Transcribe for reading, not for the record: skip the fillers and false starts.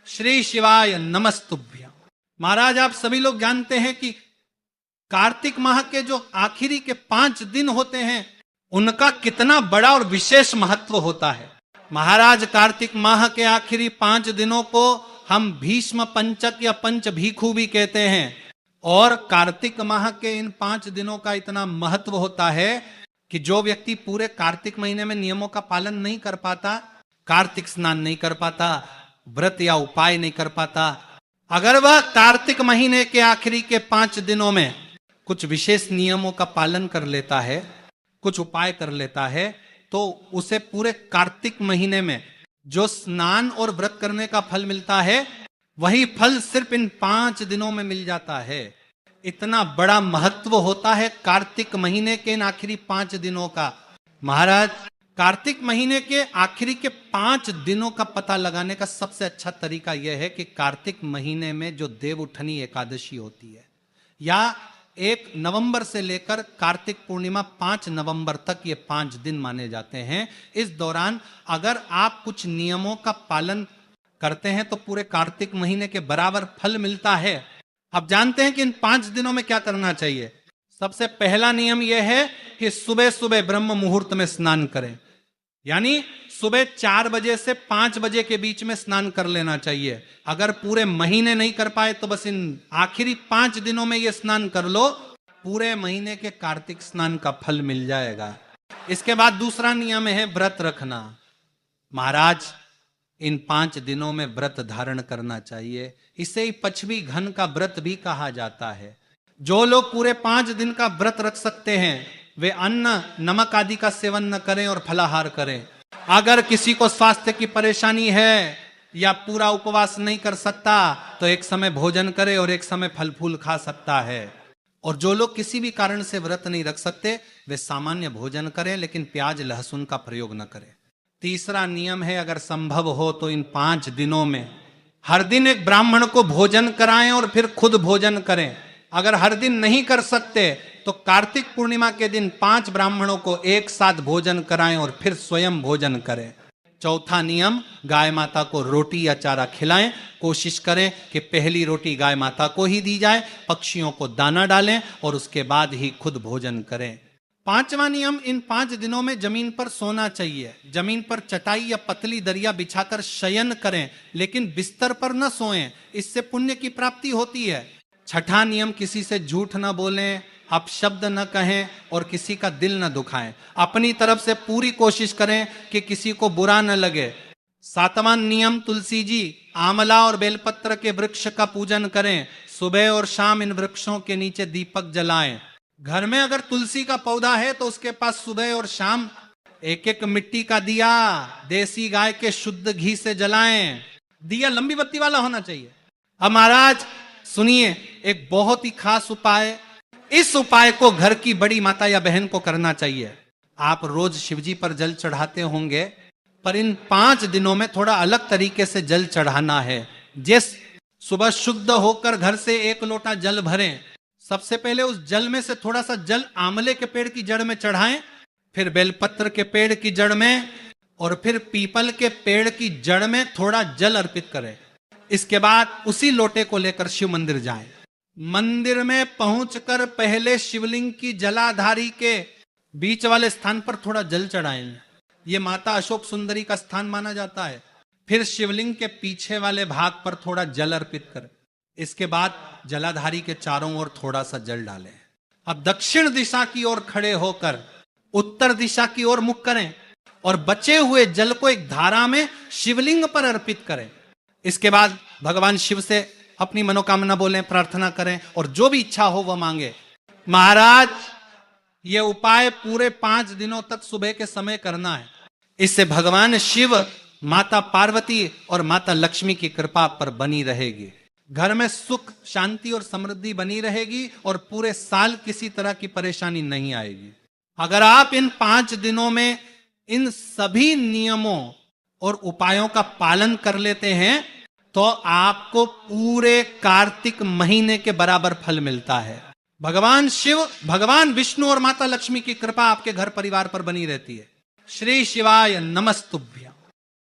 श्री शिवाय नमस्तुभ्यं। महाराज आप सभी लोग जानते हैं कि कार्तिक माह के जो आखिरी के 5 दिन होते हैं उनका कितना बड़ा और विशेष महत्व होता है। महाराज कार्तिक माह के आखिरी 5 दिनों को हम भीष्म पंचक या पंच भीखु भी कहते हैं। और कार्तिक माह के इन 5 दिनों का इतना महत्व होता है कि जो व्यक्ति पूरे कार्तिक महीने में नियमों का पालन नहीं कर पाता, कार्तिक स्नान नहीं कर पाता, व्रत या उपाय नहीं कर पाता, अगर वह कार्तिक महीने के आखिरी के 5 दिनों में कुछ विशेष नियमों का पालन कर लेता है, कुछ उपाय कर लेता है, तो उसे पूरे कार्तिक महीने में जो स्नान और व्रत करने का फल मिलता है वही फल सिर्फ इन 5 दिनों में मिल जाता है। इतना बड़ा महत्व होता है कार्तिक महीने के इन आखिरी 5 दिनों का। महाराज कार्तिक महीने के आखिरी के 5 दिनों का पता लगाने का सबसे अच्छा तरीका यह है कि कार्तिक महीने में जो देव उठनी एकादशी होती है या 1 नवंबर से लेकर कार्तिक पूर्णिमा 5 नवंबर तक ये 5 दिन माने जाते हैं। इस दौरान अगर आप कुछ नियमों का पालन करते हैं तो पूरे कार्तिक महीने के बराबर फल मिलता है। आप जानते हैं कि इन 5 दिनों में क्या करना चाहिए। सबसे पहला नियम यह है कि सुबह सुबह ब्रह्म मुहूर्त में स्नान करें, यानी सुबह 4 बजे से 5 बजे के बीच में स्नान कर लेना चाहिए। अगर पूरे महीने नहीं कर पाए तो बस इन आखिरी 5 दिनों में ये स्नान कर लो, पूरे महीने के कार्तिक स्नान का फल मिल जाएगा। इसके बाद दूसरा नियम है व्रत रखना। महाराज इन 5 दिनों में व्रत धारण करना चाहिए। इसे ही पछवी घन का व्रत भी कहा जाता है। जो लोग पूरे 5 दिन का व्रत रख सकते हैं वे अन्न नमक आदि का सेवन न करें और फलाहार करें। अगर किसी को स्वास्थ्य की परेशानी है या पूरा उपवास नहीं कर सकता तो एक समय भोजन करे और एक समय फल फूल खा सकता है। और जो लोग किसी भी कारण से व्रत नहीं रख सकते वे सामान्य भोजन करें लेकिन प्याज लहसुन का प्रयोग न करें। तीसरा नियम है अगर संभव हो तो इन 5 दिनों में हर दिन एक ब्राह्मण को भोजन कराएं और फिर खुद भोजन करें। अगर हर दिन नहीं कर सकते तो कार्तिक पूर्णिमा के दिन 5 ब्राह्मणों को एक साथ भोजन कराएं और फिर स्वयं भोजन करें। चौथा नियम गाय माता को रोटी या चारा खिलाएं। कोशिश करें कि पहली रोटी गाय माता को ही दी जाए, पक्षियों को दाना डालें और उसके बाद ही खुद भोजन करें। 5वां नियम इन 5 दिनों में जमीन पर सोना चाहिए। जमीन पर चटाई या पतली दरिया बिछाकर शयन करें लेकिन बिस्तर पर न सोएं, इससे पुण्य की प्राप्ति होती है। छठा नियम किसी से झूठ न बोलें, अपशब्द न कहें और किसी का दिल न दुखाएं। अपनी तरफ से पूरी कोशिश करें कि किसी को बुरा न लगे। 7वां नियम तुलसी जी, आंवला और बेलपत्र के वृक्ष का पूजन करें। सुबह और शाम इन वृक्षों के नीचे दीपक जलाएं। घर में अगर तुलसी का पौधा है तो उसके पास सुबह और शाम एक मिट्टी का दिया देसी गाय के शुद्ध घी से जलाएं। दिया लंबी बत्ती वाला होना चाहिए। अब महाराज सुनिए एक बहुत ही खास उपाय। इस उपाय को घर की बड़ी माता या बहन को करना चाहिए। आप रोज शिवजी पर जल चढ़ाते होंगे पर इन 5 दिनों में थोड़ा अलग तरीके से जल चढ़ाना है। जिस सुबह शुद्ध होकर घर से 1 लोटा जल भरें, सबसे पहले उस जल में से थोड़ा सा जल आंवले के पेड़ की जड़ में चढ़ाएं, फिर बेलपत्र के पेड़ की जड़ में और फिर पीपल के पेड़ की जड़ में थोड़ा जल अर्पित करें। इसके बाद उसी लोटे को लेकर शिव मंदिर जाएं। मंदिर में पहुंचकर पहले शिवलिंग की जलाधारी के बीच वाले स्थान पर थोड़ा जल चढ़ाएं। ये माता अशोक सुंदरी का स्थान माना जाता है। फिर शिवलिंग के पीछे वाले भाग पर थोड़ा जल अर्पित करें। इसके बाद जलाधारी के चारों ओर थोड़ा सा जल डालें। अब दक्षिण दिशा की ओर खड़े होकर उत्तर दिशा की ओर मुख करें और बचे हुए जल को एक धारा में शिवलिंग पर अर्पित करें। इसके बाद भगवान शिव से अपनी मनोकामना बोलें, प्रार्थना करें और जो भी इच्छा हो वह मांगे। महाराज ये उपाय पूरे 5 दिनों तक सुबह के समय करना है। इससे भगवान शिव, माता पार्वती और माता लक्ष्मी की कृपा पर बनी रहेगी। घर में सुख शांति और समृद्धि बनी रहेगी और पूरे साल किसी तरह की परेशानी नहीं आएगी। अगर आप इन 5 दिनों में इन सभी नियमों और उपायों का पालन कर लेते हैं तो आपको पूरे कार्तिक महीने के बराबर फल मिलता है। भगवान शिव, भगवान विष्णु और माता लक्ष्मी की कृपा आपके घर परिवार पर बनी रहती है। श्री शिवाय नमस्तुभ्यं।